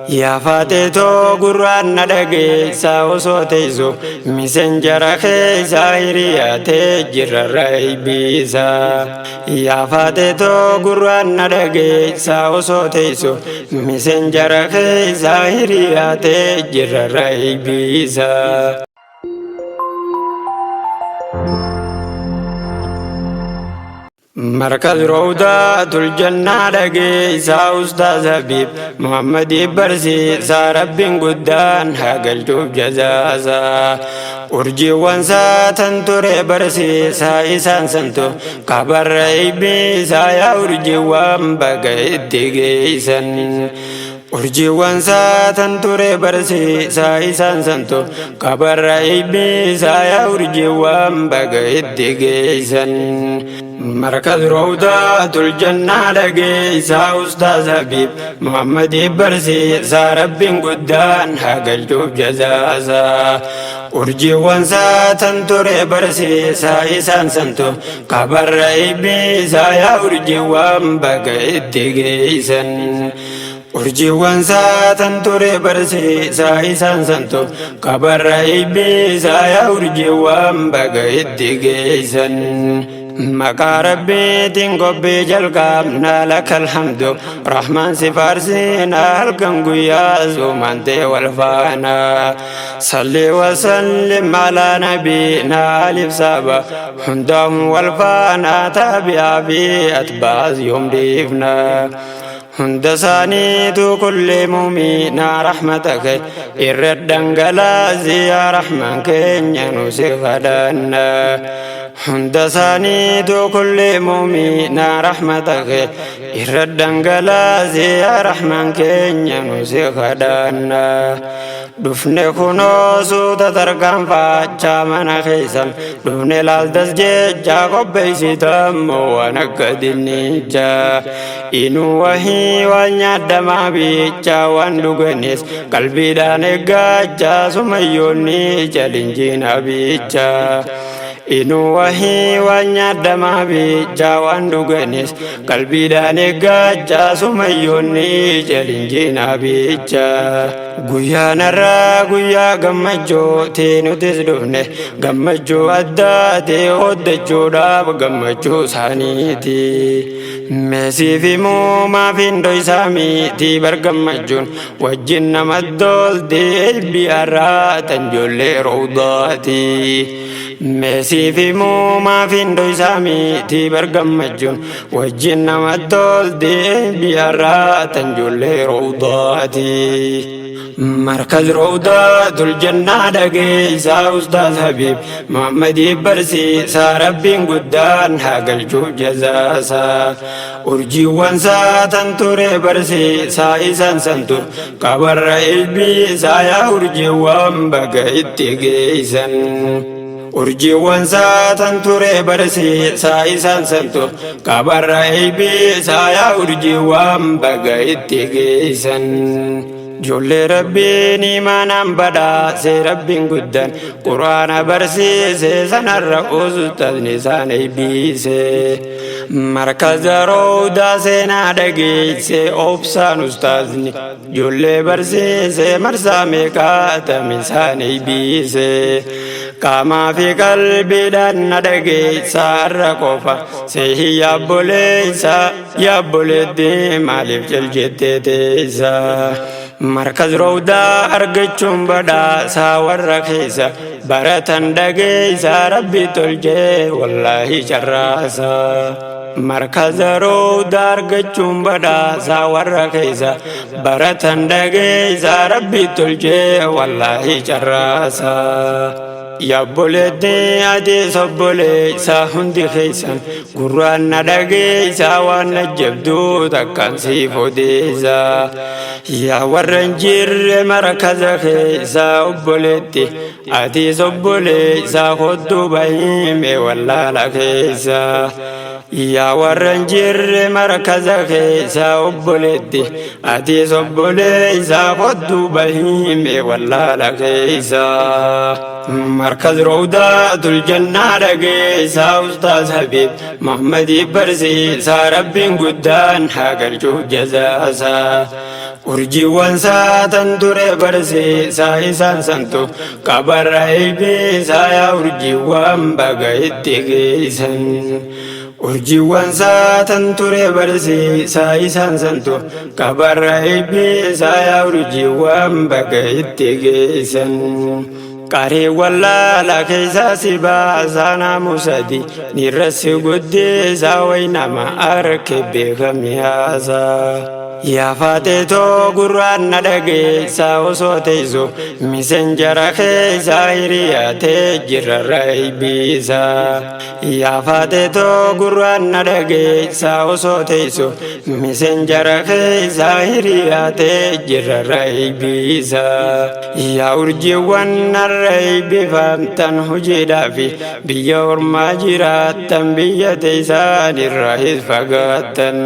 يا فاتتو قرآن ندقي ساو صوتيزو مسنجر خي زاهريات جر الرئيبيزا يا فاتتو قرآن ندقي ساو صوتيزو مسنجر خي زاهريات جر الرئيبيزا مركز روضة الجنة لقي سا أستاذ حبيب محمد برسي سا رب قدان حقل جوب جزازا أرجي وانسا تنتوري برسي سا إسان سنتو قبر ريبي سا يا أرجي وان بقى اتقيسن أرجي وانسا تنتوري برسي سا إسان سنتو قبر ريبي سا يا أرجي وان بقى اتقيسن مركز روضة الجنة لقي سا أستاذ حبيب محمد برسي سا رب قدان حق الجوب جزازا أرجي وانسا تنتوري برسي سا إسان سنتو قبر ريبي سا يا أرجي وان بقى اتقيسن أرجي وانسا تنتوري برسي سا إسان سنتو قبر ريبي سا يا أرجي وان بقى اتقيسن مقا ربي تنقبي جلقامنا لك الحمد رحمن سفارسينا القنقو يا زومانتي والفانا صلي وسلم على نبينا ألف سابا حندهم والفانا تابع بي أتباع يوم ديفنا هندساني تو كل مؤمن رحمتك إردن غلازي يا رحمن كن نسخدنا هندساني تو كل مؤمن رحمتك إردن غلازي يا رحمن كن نسخدنا دفن خنوسو تتركم فاچا من خيسن دفن لالدس جيجا قبيسي تم ونقد النجا إنو وحي وانيادما بيچا واندوغنس قلبي دانقاجا سميوني جلنجينا بيچا إنو وحي وانيادما بيچا واندوغنس قلبي دانقاجا سميوني جلنجينا بيچا قويا نرى قويا قمجو تينو تسدفنه قمجو أداتي ودجو داب قمجو سانيتي ميسي في مو ما فين دوي ساميتي برقمجون وجن مدول دي بيارا تنجل روضاتي ميسي في مو ما فين دوي ساميتي برقمجون وجن مدول دي بيارا تنجل روضاتي مركز روضة الجنة لقي سا أستاذ حبيب محمد برسي سا رب قدان حق الجوب جزاسا أرجي وانسا تنتوري برسي سا إسان سنتو قبر رئيبي سا يا أرجي وان بقى اتقيسن أرجي وانسا تنتوري برسي سا إسان سنتو قبر رئيبي سا يا أرجي وان بقى اتقيسن جل ربي ما نبدا سي ربي قدان قرآن برسي سي سنر أستاذ نساني بيسي مركز روضة سي نادقي سي أوبسان أستاذني جل برسي سي مرسامي كاتم نساني بيسي كما في قلبي دان ندقي سار قوفا سي يا بولي دي مالف جلجت تيسا مركز روضة أرجتشم بدا ساور رخيسا برتن دقيسا ربي تلجي والله شراسا مركز روضة أرجتشم بدا ساور رخيسا برتن دقيسا ربي تلجي والله شراسا يا بولدي أدي صبولي ساهندي خيسان قرآن ندقي ساوان جبدو تكان سيفو ديزا يا ورنجير مركز خيسا أبولدي أدي صبولي ساخدو بهيمي والله لخيسا يا ورنجير مركز خيسا أبولدي أدي صبولي ساخدو بهيمي والله لخيسا مركز روضة الجنة لقي سا أستاذ حبيب محمد برسي سا رب قدان حق الجوب جزاسا urjiiwwan saatan ture barsiisaa isaan santu qabarra eebbisaa yaa urjiiwwan baga itti geessan. Urjiiwwan saatan ture barsiisaa isaan santu qabarra eebbisaa yaa urjiiwwan baga itti geessan. Qaree wallaala keessa si baasaa naamusati nirrasi guddisaa waynama arke beekame haasaa. Yaa faateetoo gurraan na dhageessaa osoo teessu misenjara keessaa hiriyaatee jirarra eebbisaa. Yaa faateetoo gurraan na dhageessaa osoo teessu misenjara keessaa hiriyaatee jirarra eebbisaa. Yaa urjiiwwan narra eebbifamtan hojiidhaafi biyya ormaa jiraattan biyya teessaan irraa hin fagaattan.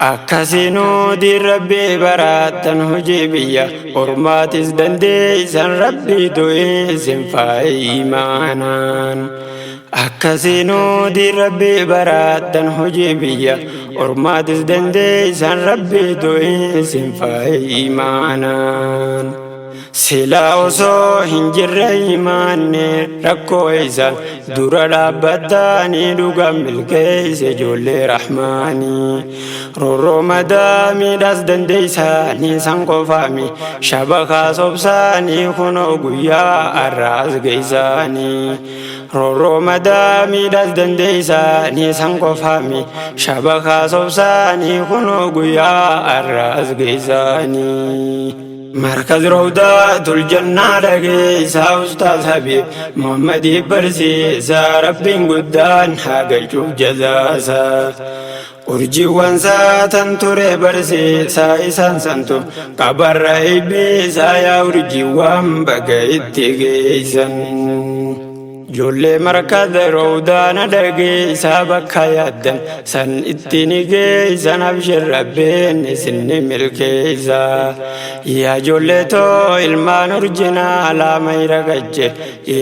Akkasiinuu dirrabbii baraattan hojii biyya ormaatis dandeessan rabbii du'eessin faayii imaanaan. Akkasiinuu dirrabbii baraattan hojii biyya ormaatis dandeessan rabbii du'eessin faayii imaanaan. Silaa osoo hin jirre imaanne rakkoo isaan dura dhaabbatanii dhugaan milkeesse ijoollee rahmaanii. Roorroo madaa miidhaas dandeessanii san qofaami shabakaa sobsaanii kunoo guyyaa arraas geessanii. Roorroo madaa miidhaas dandeessanii san qofaami shabakaa sobsaanii kunoo guyyaa arraas geessanii. مركز روضة الجنة لقيسا أستاذ حبيب محمد برسيسا ربي قدان حق الجوف جزاسا. urjii wansaataan ture barsiisaa isaan santu qabarra eebbisaa yaa urjiiwwan baga itti geessan. Ijoollee markada roodaan dhageessaa bakka yaaddan san ittiin geessan abshir rabbeen isin milkeessa. Yaa ijoollee too ilmaan urjinaalaa mayra gajje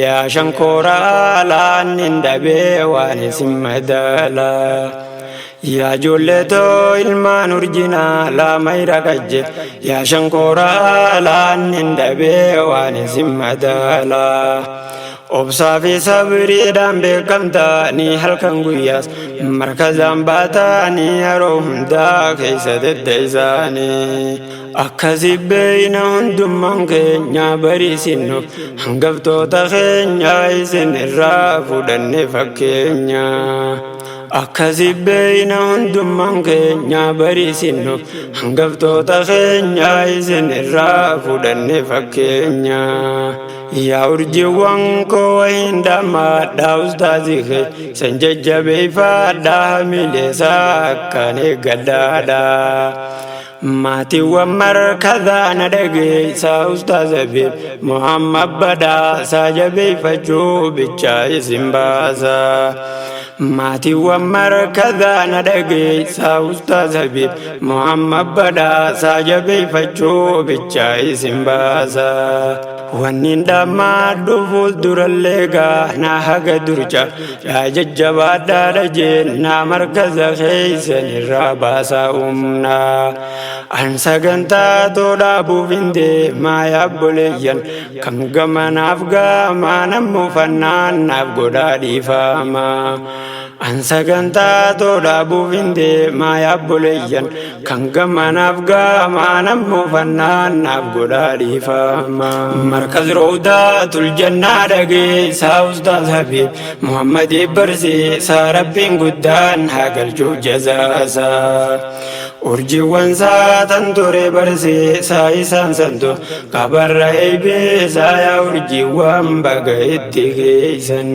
yaa shankooraa laannin dhabee waan isin madaala. Yaa ijoollee too ilmaan urjinaalaa mayra gajje yaa shankooraa laannin dhabee waan isin madaala. Obsaa fi sabriidhaan beekamtaanii halkan guyyaas markazaan baataanii yeroo hundaa keessa deddeebisaanii. Akkasii beeyna hundummaan keenya bariisinnuuf hangaftoota keenya isin irraa fudhanne fakkeenya. Akkasii beeyna hundummaan keenya bariisinnuuf hangaftoota keenya isin irraa fudhanne fakkeenya. Yaa urjiiwwan koo wayin dhammaadhaa ustaazii kee san jajjabeeffadhaa hamileesaa akkaan eeggadhaadhaa. Maatiiwwan markazaa na dhageessaa ustaaza beeb Muhammad badhaasaa jabeeffachuu bichaa isin baasaa. Maatiiwwan markazaa na dhageessaa ustaaza beeb Muhammad badhaasaa jabeeffachuu bichaa isin baasaa. Wanni dhammaadhu fuuldurallee gaana haga durca yaa jajjabaadhaadha jennaa markaza keessan irraa baasaa humnaa. An sagantaa todhaabuuf hin deemaa yaa obboleeyyan kan gamanaaf gamaan muufannaan naaf godhaa dhiifamaa. An sagantaa todhaabuuf hin deemaa yaa obboleeyyan kan gamanaaf gamaan muufannaan naaf godhaa dhiifamaa. Markaz Rawdatul Jannaa dhageessaa Ustaaz Habiib Muhammad barsiisaa rabbiin guddaan haa galchuuf jazaasaa. Urjiiwwan saatan ture barsiisaa isaan santu qabarra eebbisaa yaa urjiiwwan baga itti geessan.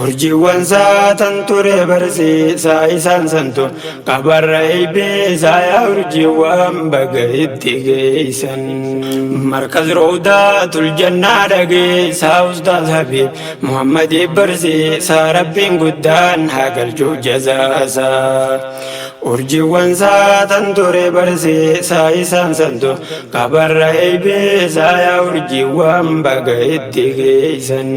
Urjiiwwan saatan ture barsiisaa isaan santu qabarra eebbisaa yaa urjiiwwan baga itti geessan. Markaz Rawdatul Jannaa dhageessaa Ustaaz Habiib Muhammad barsiisaa rabbiin guddaan haa galchuuf jazaasaa. Urjiiwwan saatan ture barsiisaa isaan santu qabarra eebbisaa yaa urjiiwwan baga itti geessan.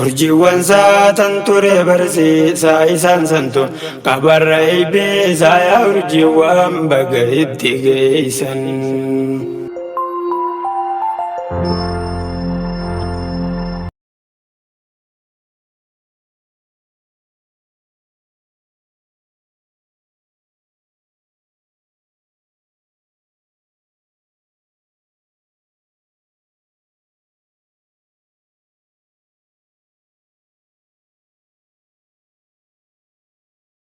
urjiiwwan saatan ture barsiisaa isaan santu qabarra eebbee isaa yaa urjiiwwan baga itti geessan.